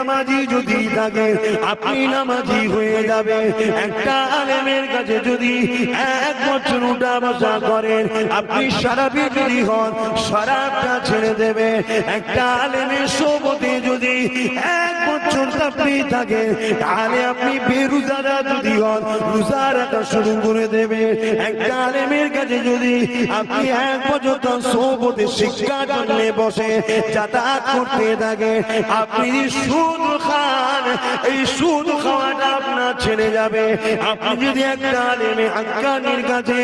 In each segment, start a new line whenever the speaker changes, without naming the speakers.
নামাজি যদি থাকে আপনি নামাজি হয়ে যাবে। একটা আলেমের কাছে যদি 1 বছর উঠা বসা করেন আপনি শরাবি যদি হন শরাবটা ছেড়ে দেবে। একটা আলেমের সোহবতে যদি 1 বছর আপনি থাকেন তাহলে আপনি বেরোজারা যদি হন রোজা রাখা শুরু করে দেবে। একটা আলেমের কাছে যদি আপনি 1 বছর তার সোহবতে শিক্ষার জন্য বসে যাতায়াত করতে থাকে আপনি সুদ খান এই সুদ খাওয়াটা আপনার ছেড়ে যাবে। আপনি যদি একটা আলেমে হাক্কানির কাছে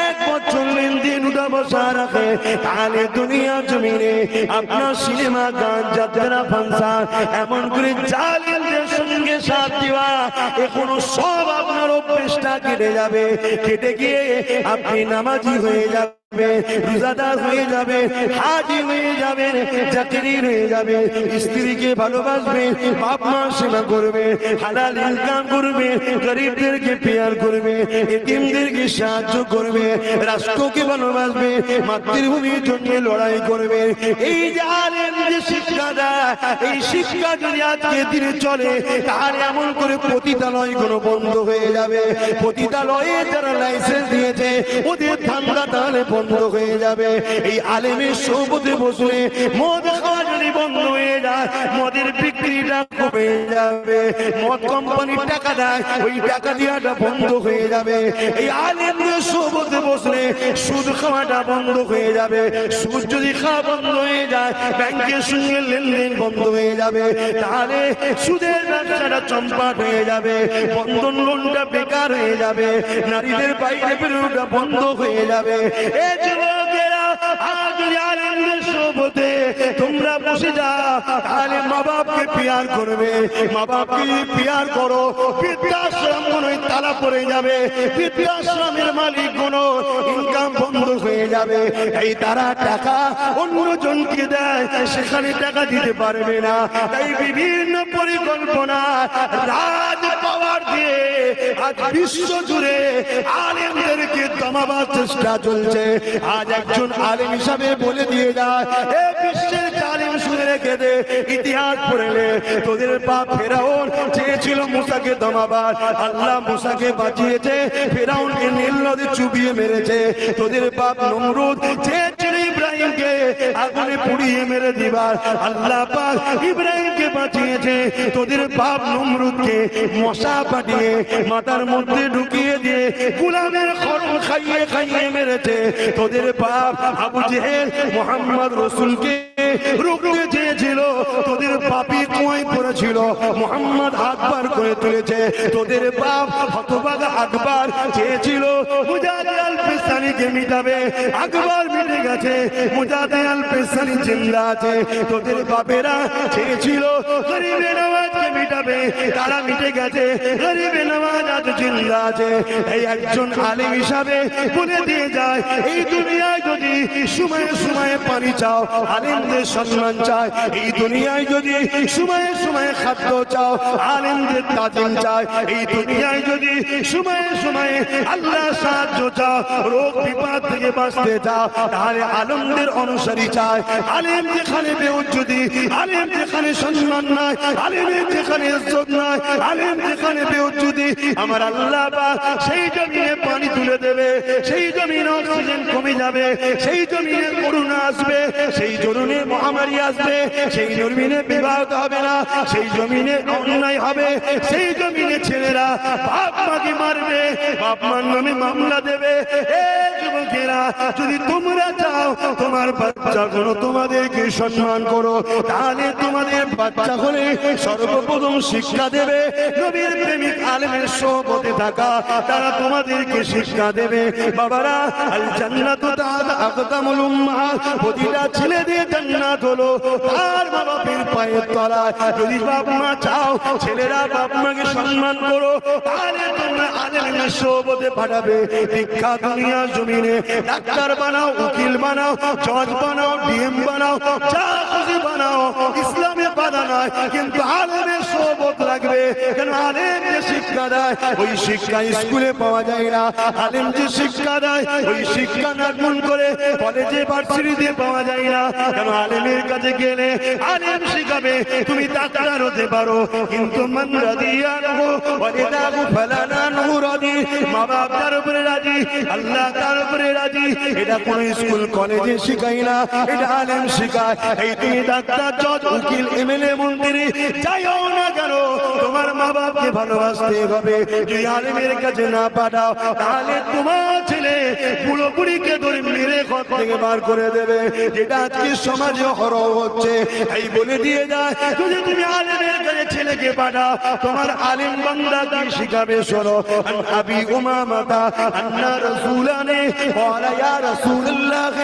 1 বছর লেনদেন উঠা বসা রাখে তাহলে দুনিয়া জমিনে আপনার সিনেমা গান যাত্রা ফাংশন এমন করে জালিমদের সঙ্গে সাথ দেওয়া এখনো সব আপনার অভ্যেসটা কেটে যাবে। কেটে গিয়ে আপনি নামাজি হয়ে যাবে, রোজাদার হয়ে যাবে, হাজি হয়ে যাবে, জাকির হয়ে যাবে, স্ত্রীকে ভালোবাসবে, বাপ মা সেবা করবে, হালাল ইনকাম করবে, গরিবদেরকে পেয়ার করবে, এতিমদেরকে সাহায্য করবে, রাষ্ট্রকে ভালোবাসবে, মাতৃভূমির জন্য লড়াই করবে। এই যে আলেম যে শিক্ষা দেয় এই শিক্ষা যদি আজকে দিনে চলে তাহলে এমন করে পতিতালয় গুলো বন্ধ হয়ে যাবে। পতিতালয়ে যারা লাইসেন্স দিয়েছে ওদের ধান্দা তাহলে বন্ধ হয়ে যাবে। এই আলেমের সোহবতে বসলে মদ খাওয়া যদি বন্ধ হয়ে যায় মদের বিক্রিটা কমে যাবে। মদ কোম্পানির টাকা দেয় ওই টাকা দেওয়াটা বন্ধ হয়ে যাবে। এই আলেমদের সোহবতে বসলে সুদ খাওয়াটা বন্ধ হয়ে যাবে। সুদ যদি খাওয়া বন্ধ হয়ে যায় ব্যাংকের সঙ্গে লেনদেন বন্ধ হয়ে যাবে। তাহলে সুদের ব্যবসাটা চম্পাট হয়ে যাবে, বন্ধন লোনটা বেকার হয়ে যাবে, নারীদের বাইরে বেরোটা বন্ধ হয়ে যাবে। এই যুবকেরা আজ আলেমদের সোহবতে তোমরা বসে যাও তাহলে মা বাপকে পিয়ার করবে। মা বাপকে পিয়ার করো বৃদ্ধাশ্রম কোনো তালা পড়ে যাবে, বৃদ্ধাশ্রমের মালিক কোনো ইনকাম বন্ধ হয়ে যাবে। এই তারা টাকা অন্য জনকে দেয় সেখানে টাকা দিতে পারবে না। তাই বিভিন্ন পরিকল্পনা রাজ পাওয়ার দিয়ে আজ বিশ্ব জুড়ে আলেমদেরকে দমাবার চেষ্টা চলছে। আজ একজন আলেম হিসাবে বলে দিয়ে যায় এ বিশ্বের আলেম শুনে রেখে দে ইতিহাস পড়লে তোদের বাপ ফেরাউন চেয়েছিল মুসাকে দমাবার, আল্লাহ মুসাকে বাঁচিয়েছে, ফেরাউনকে নীল নদে চুবিয়ে মেরেছে। তোদের বাপ নমরুদ চেয়েছিল ইব্রাহিমকে আগুনে পুড়িয়ে মেরে দিবার, আল্লাহ পাক ইব্রাহিমকে বাঁচিয়েছে। তোদের বাপ নমরুদকে মশা পাঠিয়ে মাথার মধ্যে ঢুকিয়ে দিয়ে গোলামের খড়ম খাইয়ে খাইয়ে মেরেছে। তোদের বাপ আবু জেহেল মুহাম্মদ রাসূলকে রুখতে চেয়েছিল, তোদের পাপি কুয়ায় পড়েছিল, মুহাম্মদ হাত বার করে তুলেছে। তোদের বাপ হতভাগা আকবর চেয়েছিল মুজাহিদ আল পেশানিকে মিটাবে, আকবর মিটে গেছে, মুজাহিদ আল পেশানি জিন্দা আছে। তোদের বাপেরা চেয়েছিল গরিবে নওয়াজকে মিটাবে, তারা মিটে গেছে, গরিবে নওয়াজ আজ জিন্দা আছে। এই একজন আলেম হিসাবে বলে দিয়ে যায় এই দুনিয়ায় যদি সময়ে সময়ে পানি চাও আলেমদের সম্মান চায়, এই দুনিয়ায় যদি সময়ে সময়ে খাদ্য চাও আলেমদের তাজিম চায়, এই দুনিয়ায় যদি সময়ে সময়ে আল্লাহ সাহায্য চাও রোগ বিপদ থেকে বাঁচতে চাও তাহলে আলেমদের অনুসারী চায়। আলেম যেখানে বেউজ্জতি, আলেম যেখানে সম্মান নাই, আলেমের যেখানে ইজ্জত নাই, আলেম যেখানে বেউজ্জতি আমার আল্লাহ পাক সেই জমিনে পানি তুলে দেবে, সেই জমিনে অক্সিজেন কমে যাবে, সেই জমিনে করোনা আসবে, সেই জমিনে মহামারী আসবে, সেই জমিনে বিবাহ হবে না, সেই জমিনে অন্যায় হবে, সেই জমিনে ছেলেরা বাপ মাকে মারবে, বাপ মার নামে মামলা দেবে। এই যুবকেরা যদি তোমরা চাও তোমার বাচ্চা গুলো তোমাদেরকে সম্মান করো তাহলে তোমাদের বাচ্চা হলে সর্বপ্রথম শিক্ষা দেবে নবীর প্রেমিক আলেমের সোহবতে থাকা, তারা তোমাদেরকে শিক্ষা দেবে। বাবারা আল জান্নাতু তাআলা আকদামুল উম্মাহাত, প্রতিটা ছেলেদের জান্নাত হলো তার মা বাপের পায়ের তলায়। যদি বাপ মা চাও ছেলেরা বাপ মাকে সম্মান করো তাহলে তোমরা আলেমের সোহবতে পাঠাবে। শিক্ষা দুনিয়া জমিনে ডাক্তার বানাও, উকিল বানাও, জজ বানাও, ডিএম বানাও, যা খুশি বানাও, ইসলামে বাধা নাই, কিন্তু আলেমের সোহবত লাগবে। কেন আলেম যে শিক্ষা দেয় ওই শিক্ষা স্কুলে পাওয়া যায় না। আলেম যে শিক্ষা দেয় ওই শিক্ষা নাগুন করে কলেজে ভার্সিটিতে পাওয়া যায় না। কেন আলেমের কাছে গেলে আলেম শিখাবে তুমি ডাক্তার হতে পারো, কিন্তু মান রাদিয়াহু ওয়ালিদাহু ফালানা নুরাদি, মা বাপ তার উপরে রাজি, আল্লাহ তার উপরে রাজি। এটা কোন স্কুল কলেজে শিখায় না, এটা আলেম শিখায়। এই তুমি ডাক্তার, জজ, উকিল, এমএলএ, মন্ত্রী যাইও না কেন, তোমার মা বাপকে ভালোবাসতে হবে। যদি আলেমের কাছে না পাঠাও তাহলে তোমার ছেলে বুড়ো বুড়িকে ধরে মেরে ঘর থেকে বার করে দেবে, যেটা আজকে সমাজে হরহ হচ্ছে। এই বলে দিয়ে যায়, যদি তুমি আলেমের কাছে ছেলেকে পাঠাও তোমার আলেম বান্দা কি শিখাবে শোনো। আন আবি উমামাতা আন্না রাসূলানি ক্বালা ইয়া রাসূলুল্লাহ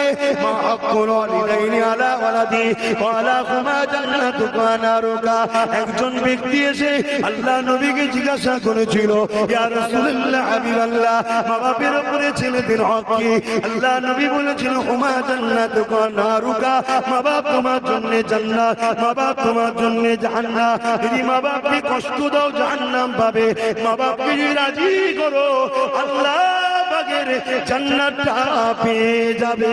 মা হাক্কুল ওয়ালিদাইনি আলা ওয়ালাদি ক্বালা হুমা জান্নাতুকা ওয়া নারুকা। একজন ব্যক্তি এসে আল্লাহ নবীকে জিজ্ঞাসা করেছিল, ইয়া রাসূলুল্লাহ হাবিবাল্লাহ, মা বাপের উপরে ছেলেদের হক কি? আল্লাহ নবী বলেছিল, হুমা জান্নাতুকা ওয়া নারুকা, মা বাপ তোমার জন্য জান্নাত, মা বাপ তোমার জন্য জাহান্নাম। যদি মা বাপকে কষ্ট দাও জাহান্নাম পাবে, মা বাপকে যদি রাজি করো আল্লাহ পাকের জান্নাতটা পেয়ে যাবে।